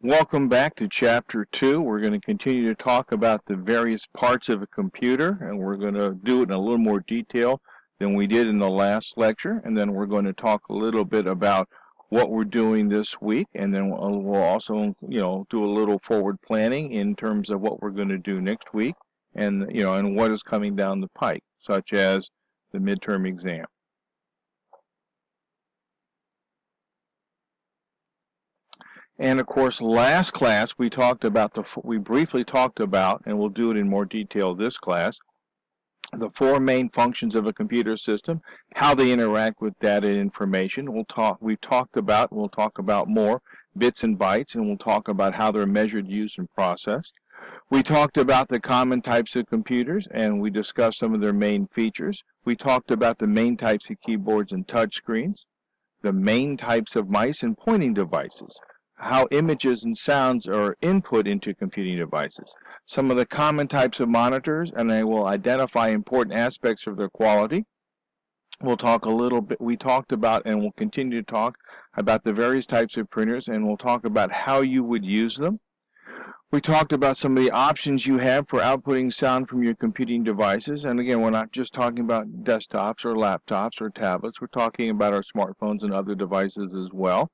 Welcome back to Chapter 2. We're going to continue to talk about the various parts of a computer, and we're going to do it in a little more detail than we did in the last lecture, and then we're going to talk a little bit about what we're doing this week, and then we'll also, do a little forward planning in terms of what we're going to do next week, and, and what is coming down the pike, such as the midterm exam. And of course, last class we briefly talked about, and we'll do it in more detail this class, the four main functions of a computer system, how they interact with data and information. We'll talk about more bits and bytes, and we'll talk about how they're measured, used, and processed. We talked about the common types of computers, and we discussed some of their main features. We talked about the main types of keyboards and touchscreens, the main types of mice and pointing devices, how images and sounds are input into computing devices, some of the common types of monitors, and I will identify important aspects of their quality. We'll talk a little bit, we talked about and we'll continue to talk about the various types of printers, and we'll talk about how you would use them. We talked about some of the options you have for outputting sound from your computing devices. And again, we're not just talking about desktops or laptops or tablets. We're talking about our smartphones and other devices as well.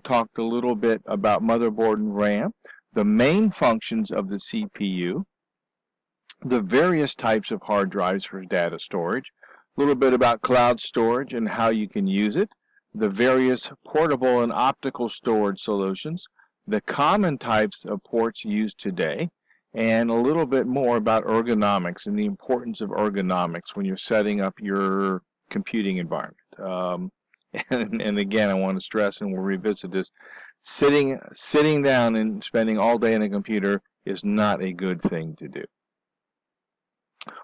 Talked a little bit about motherboard and RAM, the main functions of the CPU, the various types of hard drives for data storage, a little bit about cloud storage and how you can use it, the various portable and optical storage solutions, the common types of ports used today, and a little bit more about ergonomics and the importance of ergonomics when you're setting up your computing environment. And again, I want to stress, and we'll revisit this, sitting down and spending all day on a computer is not a good thing to do.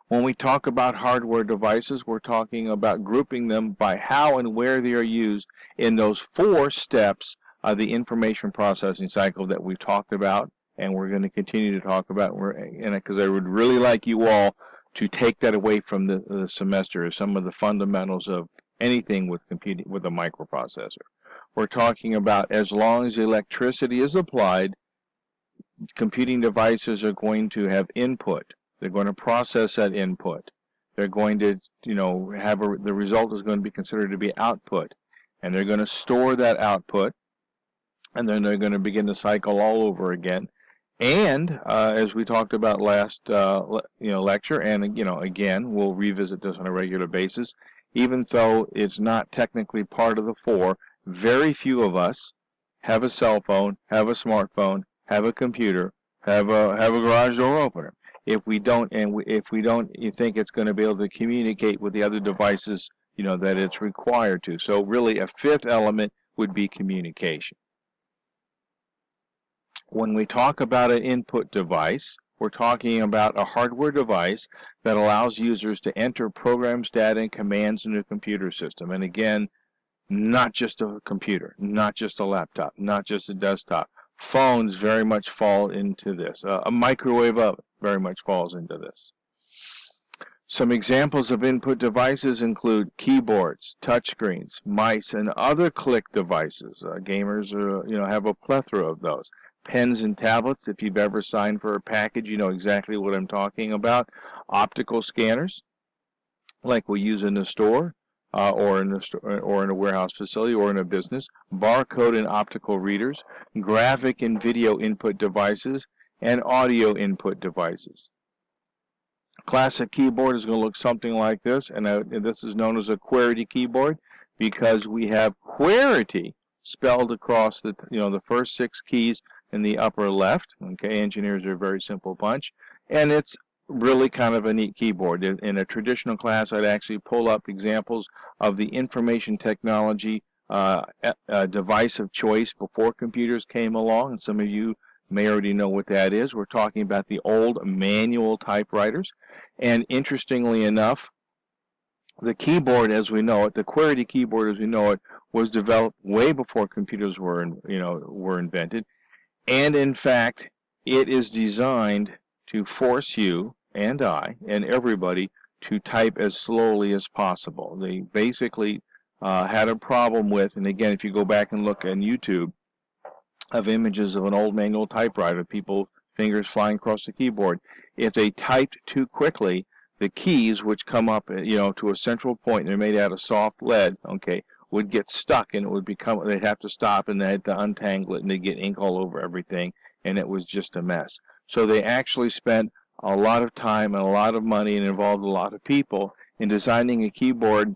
When we talk about hardware devices, we're talking about grouping them by how and where they are used in those 4 steps of the information processing cycle that we've talked about, and we're going to continue to talk about, because I would really like you all to take that away from the semester as some of the fundamentals of anything with computing with a microprocessor. We're talking about as long as electricity is applied, computing devices are going to have input. They're going to process that input. They're going to, the result is going to be considered to be output. And they're going to store that output, and then they're going to begin the cycle all over again. And as we talked about last lecture, and again, we'll revisit this on a regular basis, even though it's not technically part of the 4, very few of us have a cell phone, have a smartphone, have a computer, have a garage door opener. If we don't, you think it's going to be able to communicate with the other devices, that it's required to. So really, a 5th element would be communication. When we talk about an input device, we're talking about a hardware device that allows users to enter programs, data, and commands into a computer system. And again, not just a computer, not just a laptop, not just a desktop. Phones very much fall into this. A microwave oven very much falls into this. Some examples of input devices include keyboards, touchscreens, mice, and other click devices. Gamers have a plethora of those. Pens and tablets, if you've ever signed for a package, you know exactly what I'm talking about. Optical scanners, like we use in the store, or in a warehouse facility, or in a business. Barcode and optical readers, graphic and video input devices, and audio input devices. Classic keyboard is going to look something like this, and this is known as a QWERTY keyboard because we have QWERTY spelled across the first 6 keys in the upper left. Okay, engineers are a very simple bunch, and it's really kind of a neat keyboard. In a traditional class, I'd actually pull up examples of the information technology device of choice before computers came along, and some of you may already know what that is. We're talking about the old manual typewriters, and interestingly enough, the keyboard as we know it, the QWERTY keyboard as we know it, was developed way before computers were invented, and in fact, it is designed to force you and I and everybody to type as slowly as possible. They basically had a problem with, and again, if you go back and look on YouTube, of images of an old manual typewriter, people fingers flying across the keyboard. If they typed too quickly, the keys, which come up, to a central point, and they're made out of soft lead, okay, would get stuck, and it would become, they'd have to stop, and they had to untangle it, and they'd get ink all over everything, and it was just a mess. So they actually spent a lot of time and a lot of money and involved a lot of people in designing a keyboard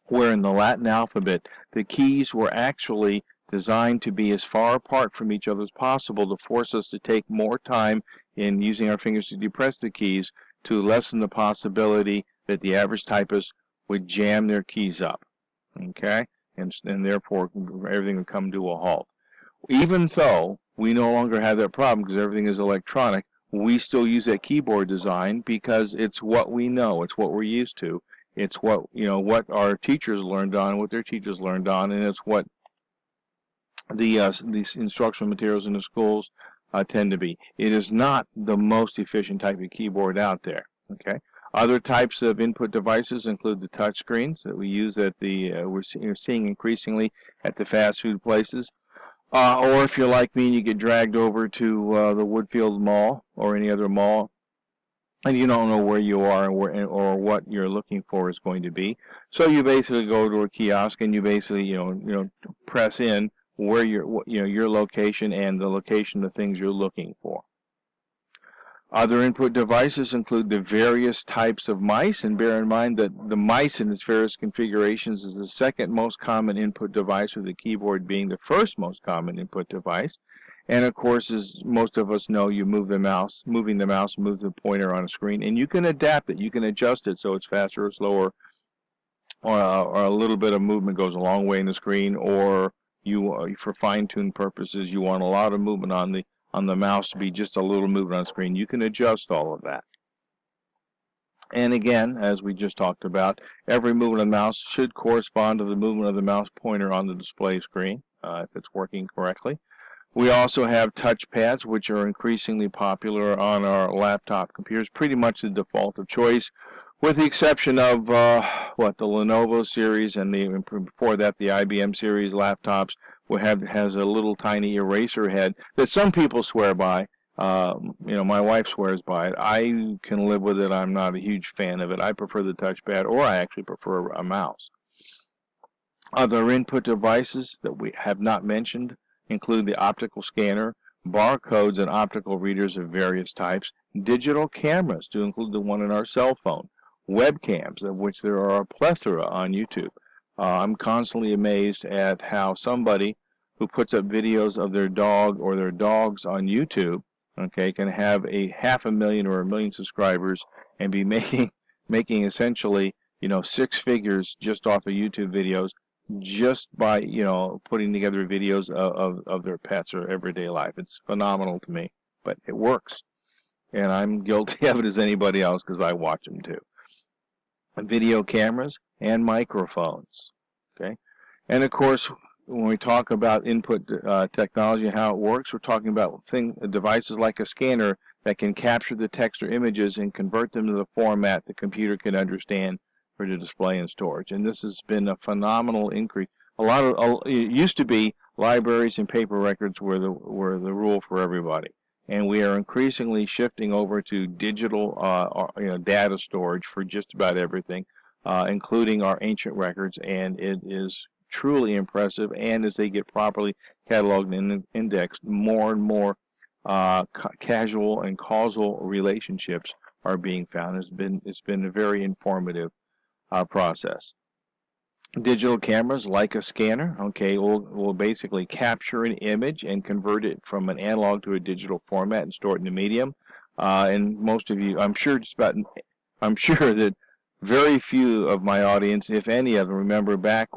where in the Latin alphabet, the keys were actually designed to be as far apart from each other as possible to force us to take more time in using our fingers to depress the keys to lessen the possibility that the average typist would jam their keys up, okay? And therefore, everything would come to a halt. Even though we no longer have that problem because everything is electronic, we still use that keyboard design because it's what we know, it's what we're used to. It's what our teachers learned on, what their teachers learned on, and it's what these instructional materials in the schools tend to be. It is not the most efficient type of keyboard out there. Okay. Other types of input devices include the touch screens that we use at we're seeing increasingly at the fast food places. Or if you're like me and you get dragged over to the Woodfield Mall or any other mall, and you don't know where you are or what you're looking for is going to be. So you basically go to a kiosk and you basically press in where your location and the location of things you're looking for. Other input devices include the various types of mice, and bear in mind that the mice in its various configurations is the second most common input device, with the keyboard being the first most common input device. And of course, as most of us know, you move the mouse, moving the mouse moves the pointer on a screen, and you can adapt it. You can adjust it so it's faster or slower, or a little bit of movement goes a long way in the screen, or for fine-tuned purposes, you want a lot of movement on the mouse to be just a little movement on the screen. You can adjust all of that. And again, as we just talked about, every movement of the mouse should correspond to the movement of the mouse pointer on the display screen, if it's working correctly. We also have touch pads, which are increasingly popular on our laptop computers, pretty much the default of choice, with the exception of the Lenovo series and before that the IBM series laptops has a little tiny eraser head that some people swear by. My wife swears by it. I can live with it. I'm not a huge fan of it. I prefer the touchpad, or I actually prefer a mouse. Other input devices that we have not mentioned include the optical scanner, barcodes and optical readers of various types, digital cameras to include the one in our cell phone, webcams, of which there are a plethora on YouTube. I'm constantly amazed at how somebody who puts up videos of their dog or their dogs on YouTube, okay, can have a 500,000 or 1 million subscribers and be making essentially, six figures just off of YouTube videos, just by putting together videos of their pets or everyday life. It's phenomenal to me, but it works, and I'm guilty of it as anybody else because I watch them too. Video cameras and microphones, okay, and of course when we talk about input technology and how it works, we're talking about devices like a scanner that can capture the text or images and convert them to the format the computer can understand for the display and storage. And this has been a phenomenal increase. It used to be libraries and paper records were the rule for everybody, and we are increasingly shifting over to digital data storage for just about everything, including our ancient records, and it is truly impressive. And as they get properly cataloged and indexed, more and more casual and causal relationships are being found. It's been a very informative process. Digital cameras, like a scanner, okay, will basically capture an image and convert it from an analog to a digital format and store it in a medium. And most of you, I'm sure that very few of my audience, if any of them, remember back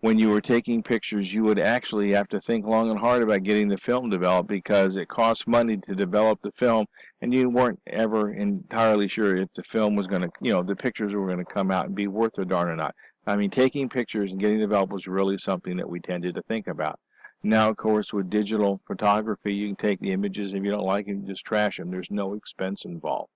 when you were taking pictures, you would actually have to think long and hard about getting the film developed because it costs money to develop the film, and you weren't ever entirely sure if the film was going to, the pictures were going to come out and be worth a darn or not. I mean, taking pictures and getting developed was really something that we tended to think about. Now, of course, with digital photography, you can take the images. If you don't like them, just trash them. There's no expense involved.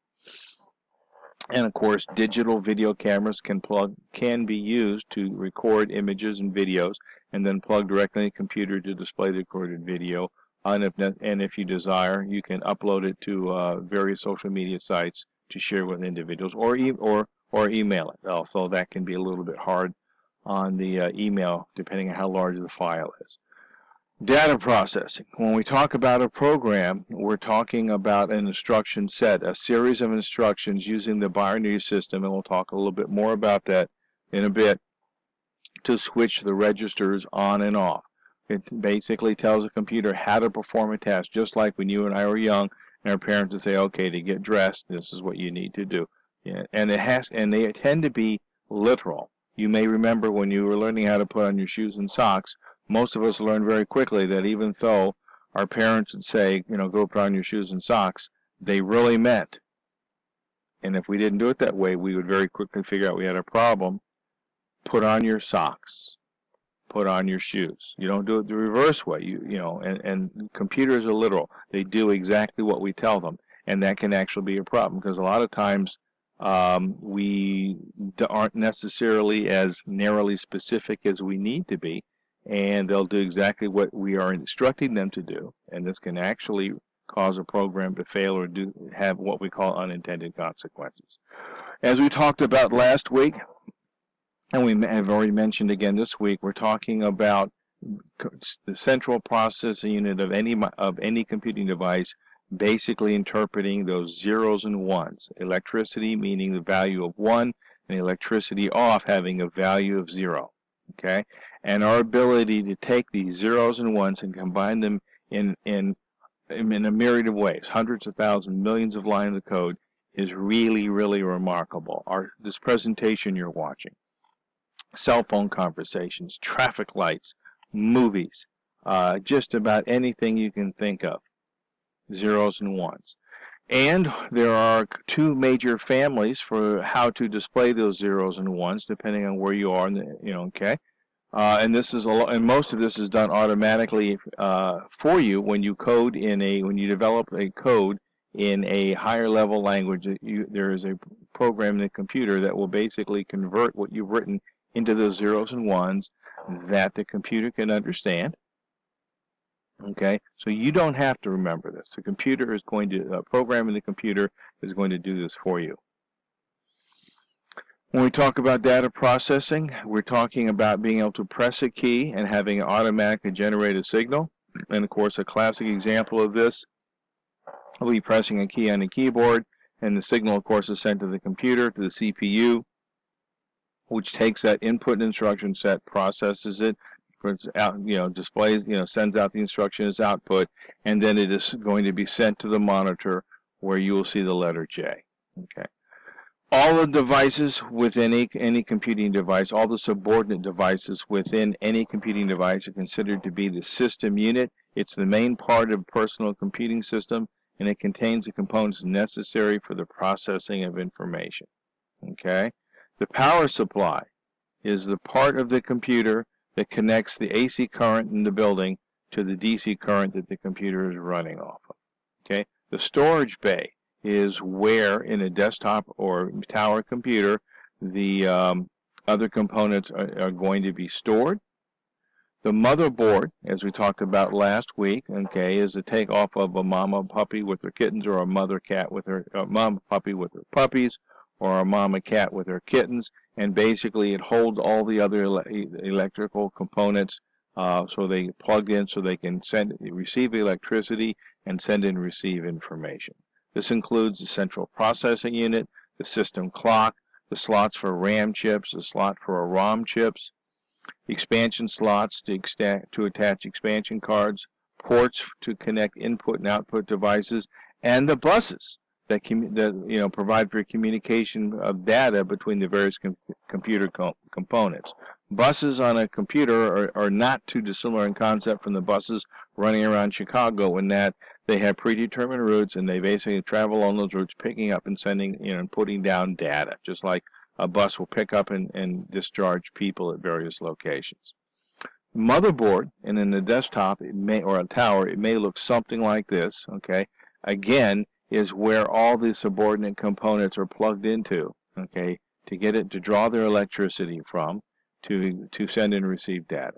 And of course, digital video cameras can be used to record images and videos and then plug directly in the computer to display the recorded video. And if you desire, you can upload it to various social media sites to share with individuals, or email it. Also, that can be a little bit hard on the email, depending on how large the file is. Data processing. When we talk about a program, we're talking about an instruction set, a series of instructions using the binary system, and we'll talk a little bit more about that in a bit, to switch the registers on and off. It basically tells the computer how to perform a task, just like when you and I were young, and our parents would say, okay, to get dressed, this is what you need to do. Yeah, and they tend to be literal. You may remember when you were learning how to put on your shoes and socks, most of us learned very quickly that even though our parents would say, go put on your shoes and socks, they really meant. And if we didn't do it that way, we would very quickly figure out we had a problem. Put on your socks. Put on your shoes. You don't do it the reverse way. And computers are literal. They do exactly what we tell them, and that can actually be a problem because a lot of times we aren't necessarily as narrowly specific as we need to be, and they'll do exactly what we are instructing them to do, and this can actually cause a program to fail or have what we call unintended consequences. As we talked about last week, and we have already mentioned again this week, we're talking about the central processing unit of any computing device, basically interpreting those zeros and ones. Electricity meaning the value of 1, and electricity off having a value of 0. Okay, and our ability to take these zeros and ones and combine them in a myriad of ways, hundreds of thousands, millions of lines of code, is really, really remarkable. This presentation you're watching, cell phone conversations, traffic lights, movies, just about anything you can think of, zeros and ones. And there are two major families for how to display those zeros and ones, depending on where you are. Okay. And most of this is done automatically for you when you develop a code in a higher level language. There is a program in the computer that will basically convert what you've written into those zeros and ones that the computer can understand. Okay, so you don't have to remember this. The computer is going to, program in the computer is going to do this for you. When we talk about data processing, we're talking about being able to press a key and having an automatically generated signal. And of course, a classic example of this will be pressing a key on the keyboard, and the signal, of course, is sent to the computer, to the CPU, which takes that input instruction set, processes it, displays, sends out the instruction as output, and then it is going to be sent to the monitor where you will see the letter J. Okay. All the devices within any computing device, all the subordinate devices within any computing device are considered to be the system unit. It's the main part of a personal computing system, and it contains the components necessary for the processing of information. Okay. The power supply is the part of the computer that connects the AC current in the building to the DC current that the computer is running off of. Okay. The storage bay is where in a desktop or tower computer the other components are going to be stored. The motherboard, as we talked about last week, okay, is the takeoff of a mama puppy with her kittens, or a mother cat with her mama puppy with her puppies, or a mama cat with her kittens, and basically it holds all the other electrical components so they plugged in so they can receive electricity and send and receive information. This includes the central processing unit, the system clock, the slots for RAM chips, the slot for ROM chips, expansion slots to attach expansion cards, ports to connect input and output devices, and the buses that provide for communication of data between the various computer components. Buses on a computer are not too dissimilar in concept from the buses running around Chicago, in that they have predetermined routes and they basically travel on those routes, picking up and sending, and putting down data, just like a bus will pick up and discharge people at various locations. Motherboard, and in the desktop, or a tower, it may look something like this. Okay, again, is where all the subordinate components are plugged into. Okay, to get it to draw their electricity from, to send and receive data.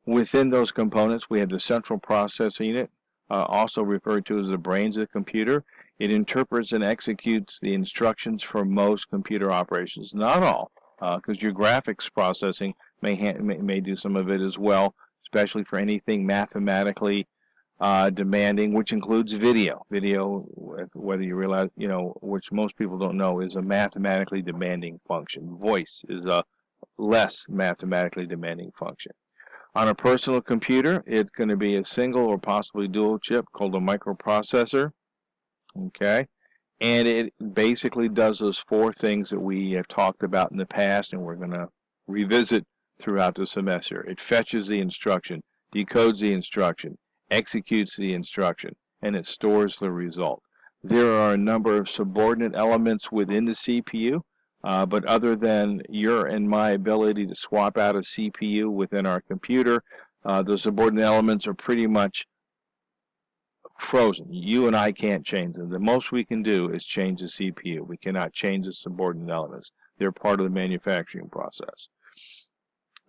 Within those components, we have the central processing unit, also referred to as the brains of the computer. It interprets and executes the instructions for most computer operations, not all, because your graphics processing may do some of it as well, especially for anything mathematically demanding, which includes video. Video, whether you realize, which most people don't know, is a mathematically demanding function. Voice is a less mathematically demanding function. On a personal computer, it's going to be a single or possibly dual chip called a microprocessor. Okay, and it basically does those four things that we have talked about in the past, and we're going to revisit throughout the semester. It fetches the instruction, decodes the instruction, executes the instruction, and it stores the result. There are a number of subordinate elements within the CPU, but other than your and my ability to swap out a CPU within our computer, the subordinate elements are pretty much frozen. You and I can't change them. The most we can do is change the CPU. We cannot change the subordinate elements. They're part of the manufacturing process.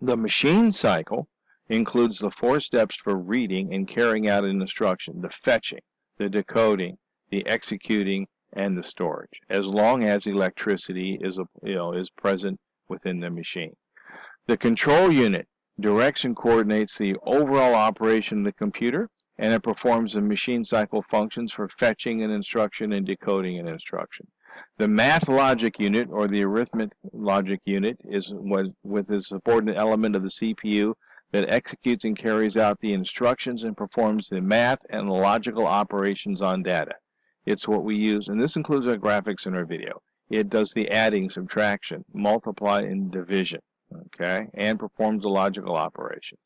The machine cycle includes the four steps for reading and carrying out an instruction: the fetching, the decoding, the executing, and the storage, as long as electricity is present within the machine. The control unit directs and coordinates the overall operation of the computer, and it performs the machine cycle functions for fetching an instruction and decoding an instruction. The math logic unit, or the arithmetic logic unit, is with the subordinate element of the CPU that executes and carries out the instructions and performs the math and logical operations on data. It's what we use, and this includes our graphics and our video. It does the adding, subtraction, multiply, and division, okay, and performs the logical operations.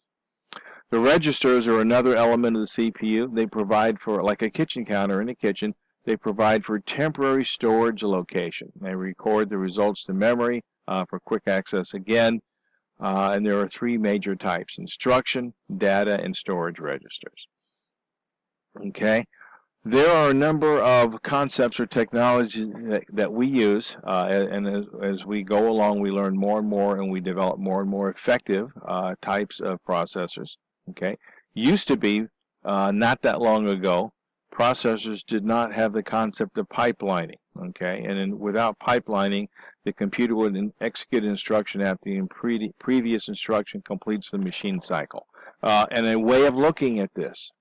The registers are another element of the CPU. They provide for, like a kitchen counter in a kitchen, they provide for temporary storage location. They record the results to memory for quick access again. And there are three major types: instruction, data, and storage registers. Okay. There are a number of concepts or technologies that we use, and as we go along, we learn more and more, and we develop more and more effective types of processors. Okay, used to be not that long ago, processors did not have the concept of pipelining. Okay, and without pipelining, the computer would execute an instruction after the previous instruction completes the machine cycle. And a way of looking at this: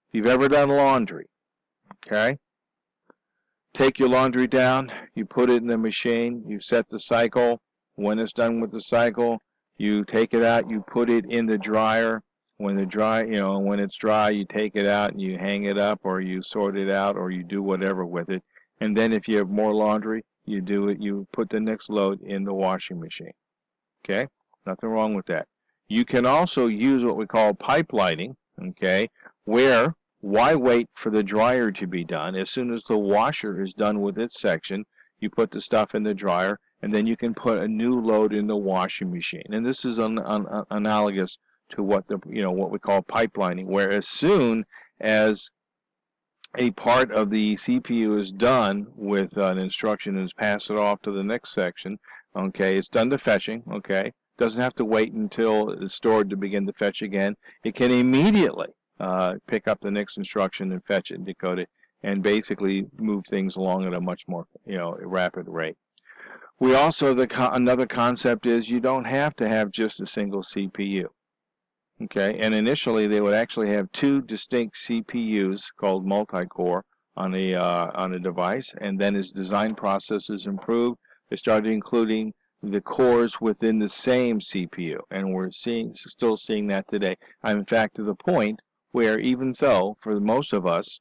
if you've ever done laundry, okay, take your laundry down, you put it in the machine, you set the cycle. When it's done with the cycle, you take it out, you put it in the dryer. When it's dry, you take it out and you hang it up, or you sort it out, or you do whatever with it. And then if you have more laundry, you put the next load in the washing machine. Okay? Nothing wrong with that. You can also use what we call pipelining, okay, where why wait for the dryer to be done? As soon as the washer is done with its section, you put the stuff in the dryer, and then you can put a new load in the washing machine. And this is analogous to what we call pipelining, where as soon as a part of the CPU is done with an instruction and is passed it off to the next section, okay, it's done the fetching, okay, doesn't have to wait until it's stored to begin to fetch again. It can immediately pick up the next instruction and fetch it and decode it, and basically move things along at a much more rapid rate. We also, another concept is you don't have to have just a single CPU. Okay, and initially they would actually have two distinct CPUs called multi-core on a device, and then as design processes improved, they started including the cores within the same CPU, and we're still seeing that today. In fact, to the point where even though, for most of us,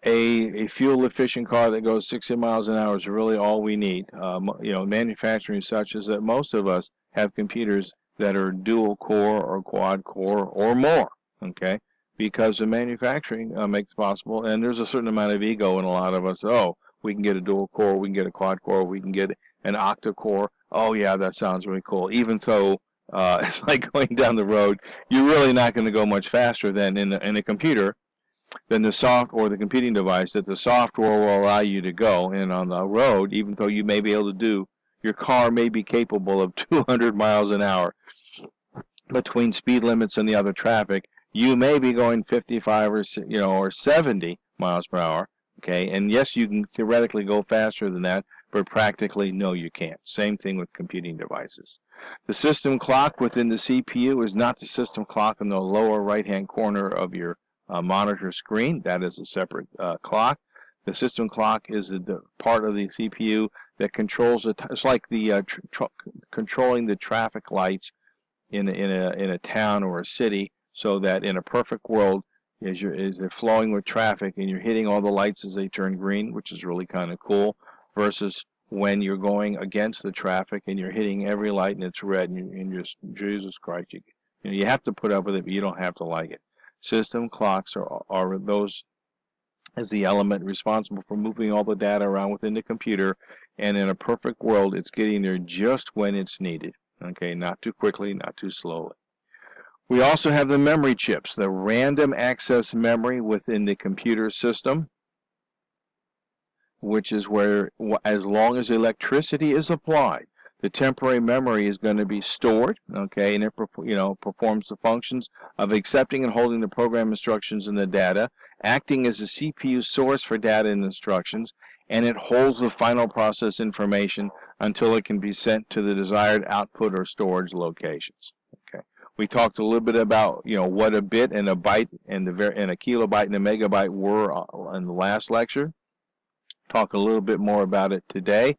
a fuel-efficient car that goes 60 miles an hour is really all we need. Manufacturing is such as that most of us have computers that are dual core or quad core or more, okay? Because the manufacturing makes it possible, and there's a certain amount of ego in a lot of us. Oh, we can get a dual core, we can get a quad core, we can get an octa core. Oh yeah, that sounds really cool. Even though it's like going down the road, you're really not going to go much faster than in a computer than the software or the computing device that the software will allow you to go. And on the road, even though you may be able to your car may be capable of 200 miles an hour. between speed limits and the other traffic, you may be going 55 or 70 miles per hour. Okay, and yes, you can theoretically go faster than that, but practically, no, you can't. Same thing with computing devices. The system clock within the CPU is not the system clock in the lower right-hand corner of your monitor screen. That is a separate clock. The system clock is the part of the CPU that controls it. It's like the controlling the traffic lights in a town or a city, so that in a perfect world, as they're flowing with traffic and you're hitting all the lights as they turn green, which is really kind of cool, versus when you're going against the traffic and you're hitting every light and it's red, and you're just, Jesus Christ, you have to put up with it, but you don't have to like it. System clocks are those as the element responsible for moving all the data around within the computer, and in a perfect world, it's getting there just when it's needed. Okay, not too quickly, not too slowly. We also have the memory chips, the random access memory within the computer system, which is where, as long as electricity is applied, the temporary memory is going to be stored, okay, and it performs the functions of accepting and holding the program instructions and the data, acting as a CPU source for data and instructions, and it holds the final process information until it can be sent to the desired output or storage locations. Okay. We talked a little bit about what a bit and a byte and a kilobyte and a megabyte were in the last lecture. Talk a little bit more about it today.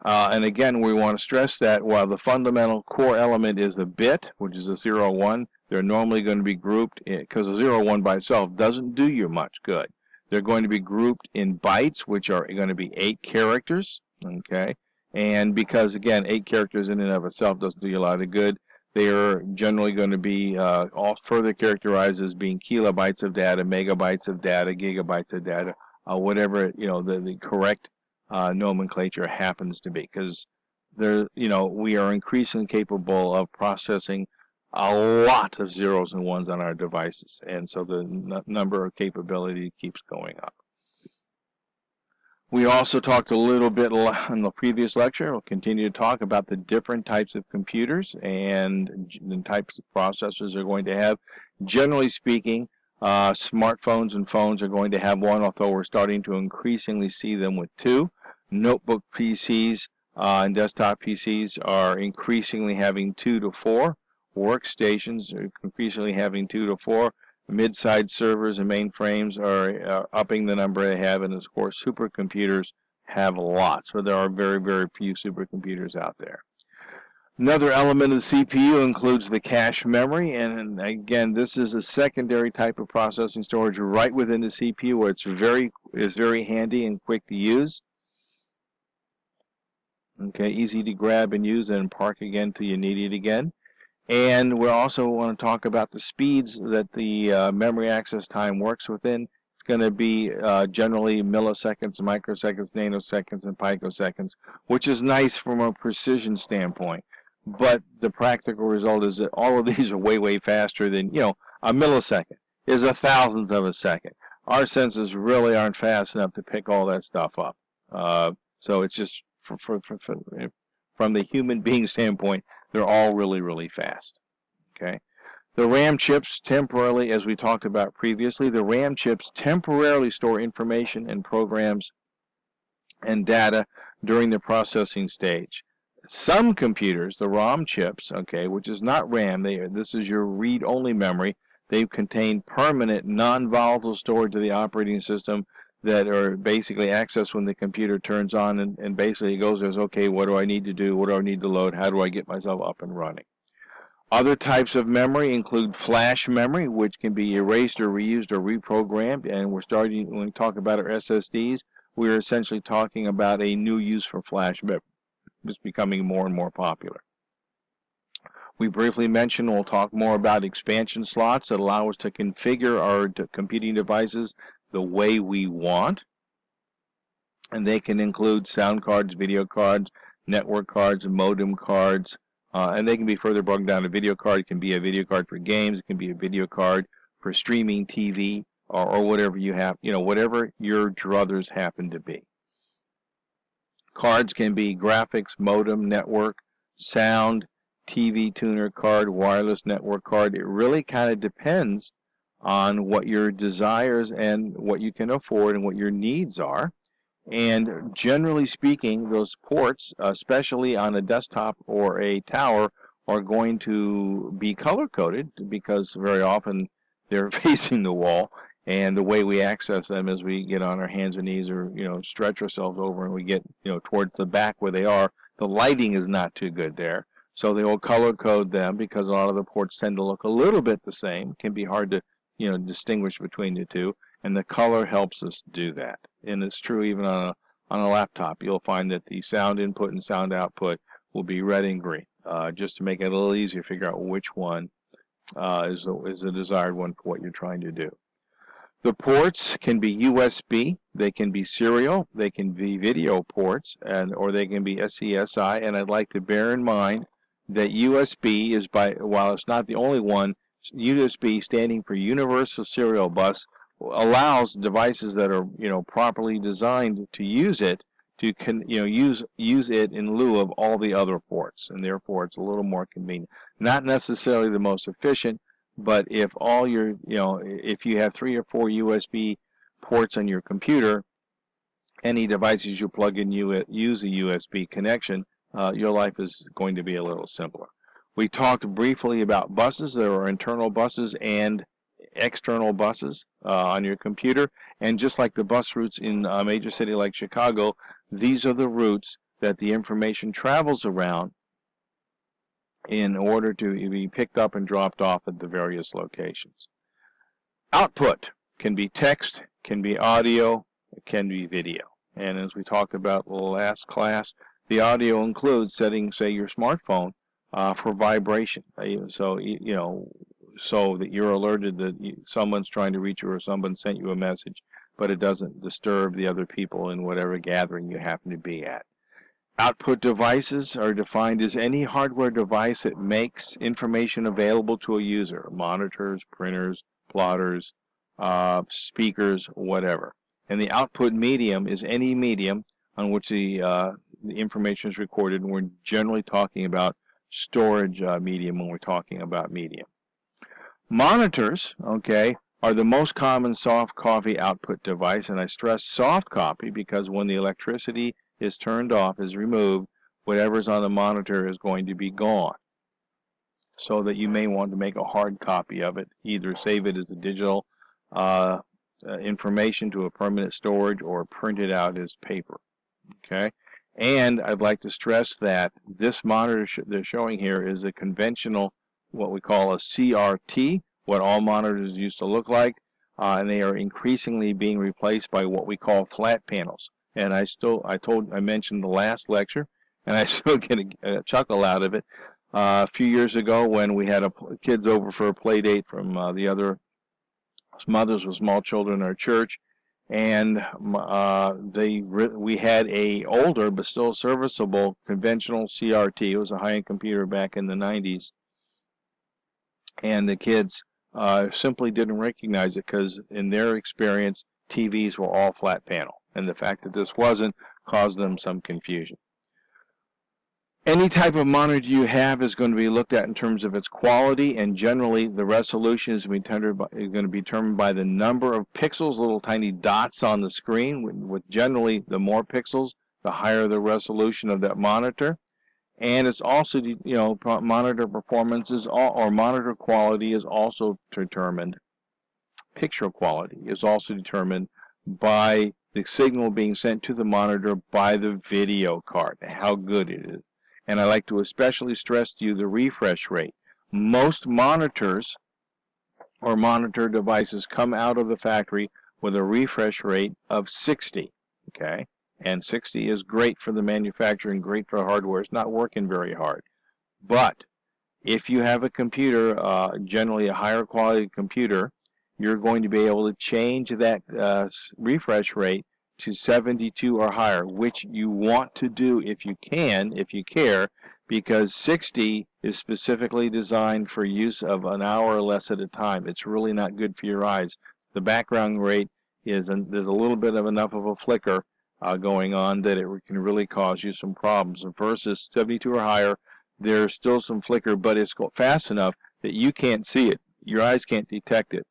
And again, we want to stress that while the fundamental core element is the bit, which is a 0, 1, they're normally going to be grouped because a 0, 1 by itself doesn't do you much good. They're going to be grouped in bytes, which are going to be 8 characters, okay? And because, again, 8 characters in and of itself doesn't do you a lot of good, they are generally going to be all further characterized as being kilobytes of data, megabytes of data, gigabytes of data, whatever the correct nomenclature happens to be, because we are increasingly capable of processing a lot of zeros and ones on our devices, and so the number of capability keeps going up. We also talked a little bit in the previous lecture. We'll continue to talk about the different types of computers and the types of processors they're going to have. Generally speaking, smartphones and phones are going to have one, although we're starting to increasingly see them with 2. Notebook PCs and desktop PCs are increasingly having 2 to 4. Workstations are increasingly having 2 to 4. Mid-sized servers and mainframes are upping the number they have, and of course supercomputers have lots, so there are very, very few supercomputers out there. Another element of the CPU includes the cache memory, and again, this is a secondary type of processing storage right within the CPU, where it's very handy and quick to use. Okay, easy to grab and use and park again till you need it again. And we also want to talk about the speeds that the memory access time works within. It's going to be generally milliseconds, microseconds, nanoseconds, and picoseconds, which is nice from a precision standpoint. But the practical result is that all of these are way, way faster than, a millisecond is a thousandth of a second. Our senses really aren't fast enough to pick all that stuff up. So it's just from the human being standpoint, they're all really, really fast. Okay. The RAM chips temporarily, as we talked about previously, the RAM chips temporarily store information and programs and data during the processing stage. Some computers, the ROM chips, okay, which is not RAM, this is your read-only memory, they contain permanent non-volatile storage of the operating system that are basically accessed when the computer turns on, and basically it goes as, okay, what do I need to do? What do I need to load? How do I get myself up and running? Other types of memory include flash memory, which can be erased or reused or reprogrammed, and when we talk about our SSDs, we're essentially talking about a new use for flash memory. It's becoming more and more popular. We briefly mentioned we'll talk more about expansion slots that allow us to configure our computing devices the way we want. And they can include sound cards, video cards, network cards, modem cards, and they can be further broken down. A video card can be a video card for games. It can be a video card for streaming TV or whatever you have, whatever your druthers happen to be. Cards can be graphics, modem, network, sound, TV tuner card, wireless network card. It really kind of depends on what your desires and what you can afford and what your needs are. And generally speaking, those ports, especially on a desktop or a tower, are going to be color-coded because very often they're facing the wall. And the way we access them is we get on our hands and knees or, stretch ourselves over and we get, towards the back where they are. The lighting is not too good there. So they will color code them because a lot of the ports tend to look a little bit the same. It can be hard to, distinguish between the two. And the color helps us do that. And it's true even on a laptop. You'll find that the sound input and sound output will be red and green, just to make it a little easier to figure out which one is the desired one for what you're trying to do. The ports can be USB, they can be serial, they can be video ports, or they can be SCSI. And I'd like to bear in mind that USB is, while it's not the only one, USB, standing for Universal Serial Bus, allows devices that are properly designed to use it to use it in lieu of all the other ports, and therefore it's a little more convenient. Not necessarily the most efficient, but if all your if you have 3 or 4 USB ports on your computer, any devices you plug in use a USB connection, your life is going to be a little simpler. We talked briefly about buses. There are internal buses and external buses on your computer, and just like the bus routes in a major city like Chicago, these are the routes that the information travels around in order to be picked up and dropped off at the various locations. Output can be text, can be audio, it can be video. And as we talked about last class, the audio includes setting, say, your smartphone for vibration. So that you're alerted that someone's trying to reach you or someone sent you a message, but it doesn't disturb the other people in whatever gathering you happen to be at. Output devices are defined as any hardware device that makes information available to a user: monitors, printers, plotters, speakers, whatever. And the output medium is any medium on which the information is recorded, and we're generally talking about storage medium when we're talking about medium. Monitors, are the most common soft copy output device, and I stress soft copy because when the electricity is turned off, is removed, whatever's on the monitor is going to be gone. So that you may want to make a hard copy of it, either save it as a digital information to a permanent storage or print it out as paper. And I'd like to stress that this monitor they're showing here is a conventional, what we call a CRT, what all monitors used to look like, and they are increasingly being replaced by what we call flat panels. And I mentioned the last lecture, and I still get a chuckle out of it. A few years ago, when we had kids over for a play date from the other mothers with small children in our church, and we had a older but still serviceable conventional CRT. It was a high-end computer back in the 90s, and the kids simply didn't recognize it because in their experience TVs were all flat panel, and the fact that this wasn't caused them some confusion. Any type of monitor you have is going to be looked at in terms of its quality, and generally the resolution is going to be determined by the number of pixels, little tiny dots on the screen. With generally the more pixels, the higher the resolution of that monitor. And it's also, monitor performance or monitor quality is also determined. Picture quality is also determined by the signal being sent to the monitor by the video card, how good it is. And I like to especially stress to you the refresh rate. Most monitors or monitor devices come out of the factory with a refresh rate of 60, And 60 is great for the manufacturing, great for hardware. It's not working very hard. But if you have a computer, generally a higher quality computer, you're going to be able to change that refresh rate to 72 or higher, which you want to do if you can, if you care, because 60 is specifically designed for use of an hour or less at a time. It's really not good for your eyes. The background rate there's a little bit of enough of a flicker going on that it can really cause you some problems. Versus 72 or higher, there's still some flicker, but it's fast enough that you can't see it. Your eyes can't detect it,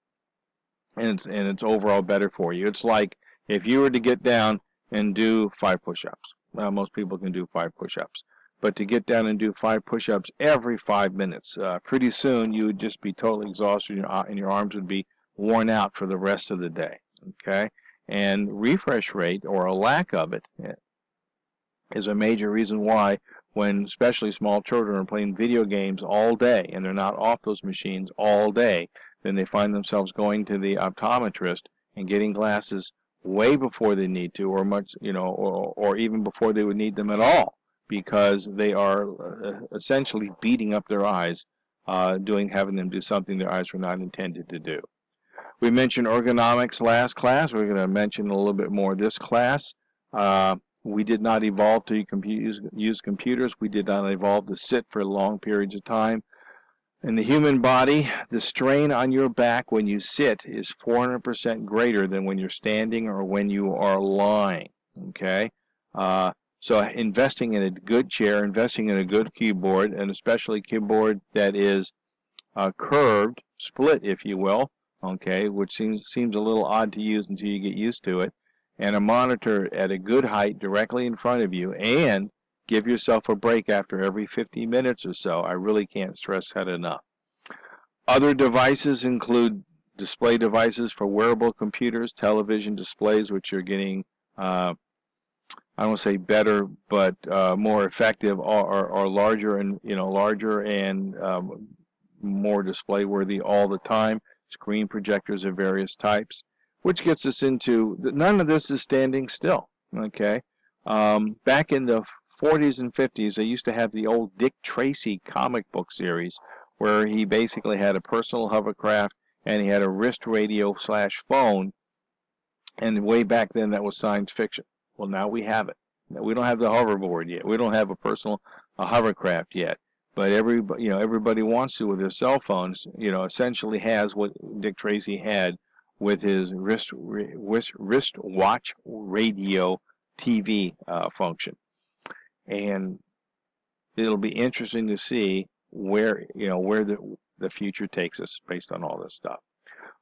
and it's overall better for you. It's like if you were to get down and do 5 push-ups. Well, most people can do 5 push-ups, but to get down and do 5 push-ups every 5 minutes, pretty soon you would just be totally exhausted, and your arms would be worn out for the rest of the day. Okay, and refresh rate, or a lack of it, is a major reason why, when especially small children are playing video games all day and they're not off those machines all day, then they find themselves going to the optometrist and getting glasses way before they need to, or much, or even before they would need them at all, because they are essentially beating up their eyes, having them do something their eyes were not intended to do. We mentioned ergonomics last class. We're going to mention a little bit more this class. We did not evolve to use computers. We did not evolve to sit for long periods of time. In the human body, the strain on your back when you sit is 400% greater than when you're standing or when you are lying. Okay? So investing in a good chair, investing in a good keyboard, and especially keyboard that is curved, split, if you will, okay, which seems a little odd to use until you get used to it, and a monitor at a good height directly in front of you, and give yourself a break after every 50 minutes or so. I really can't stress that enough. Other devices include display devices for wearable computers, television displays, which are getting, I don't want to say better, but more effective, or larger and more display worthy all the time. Screen projectors of various types, which gets us into none of this is standing still. Okay, back in the 40s and 50s, they used to have the old Dick Tracy comic book series, where he basically had a personal hovercraft and he had a wrist radio / phone, and way back then that was science fiction. Well, now we have it. We don't have the hoverboard yet. We don't have a personal hovercraft yet. But everybody wants to with their cell phones. Essentially has what Dick Tracy had with his wristwatch radio TV function, and it'll be interesting to see where the future takes us based on all this stuff.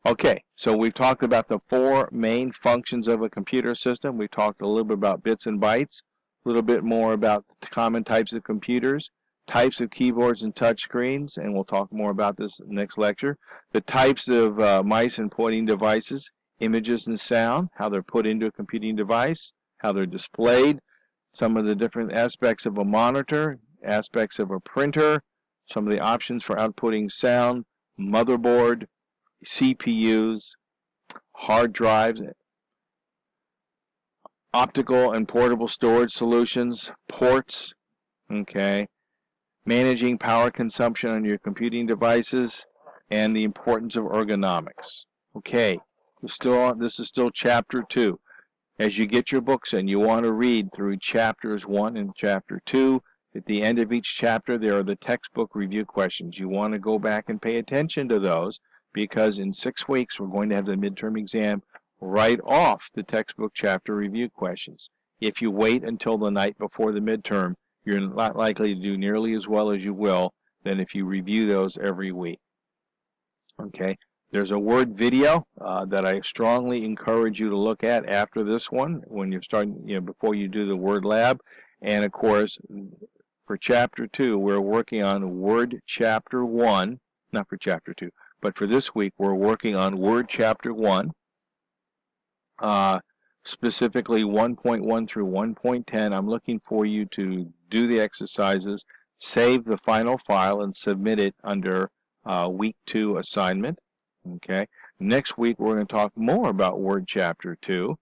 Okay, so we've talked about the 4 main functions of a computer system. We talked a little bit about bits and bytes, a little bit more about the common types of computers, types of keyboards and touch screens, and we'll talk more about this next lecture. The types of mice and pointing devices, images and sound, how they're put into a computing device, how they're displayed, some of the different aspects of a monitor, aspects of a printer, some of the options for outputting sound, motherboard, CPUs, hard drives, optical and portable storage solutions, ports, okay, managing power consumption on your computing devices, and the importance of ergonomics. Okay, this is still Chapter 2. As you get your books in, you want to read through Chapters 1 and Chapter 2. At the end of each chapter, there are the textbook review questions. You want to go back and pay attention to those, because in 6 weeks we're going to have the midterm exam right off the textbook chapter review questions. If you wait until the night before the midterm, you're not likely to do nearly as well as you will than if you review those every week. Okay, there's a word video that I strongly encourage you to look at after this one when you're starting, before you do the word lab. And of course, for Chapter 2, we're working on Word Chapter 1, not for Chapter 2, but for this week, we're working on Word Chapter 1, specifically 1.1 through 1.10. I'm looking for you to do the exercises, save the final file, and submit it under Week 2 assignment. Okay. Next week, we're going to talk more about Word Chapter 2,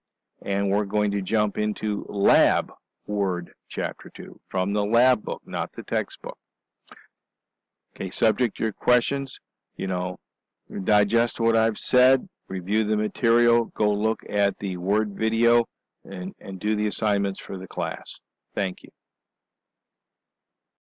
and we're going to jump into Lab Word Chapter 2 from the lab book, not the textbook. Okay, subject to your questions, digest what I've said, review the material, go look at the Word video, and do the assignments for the class. Thank you.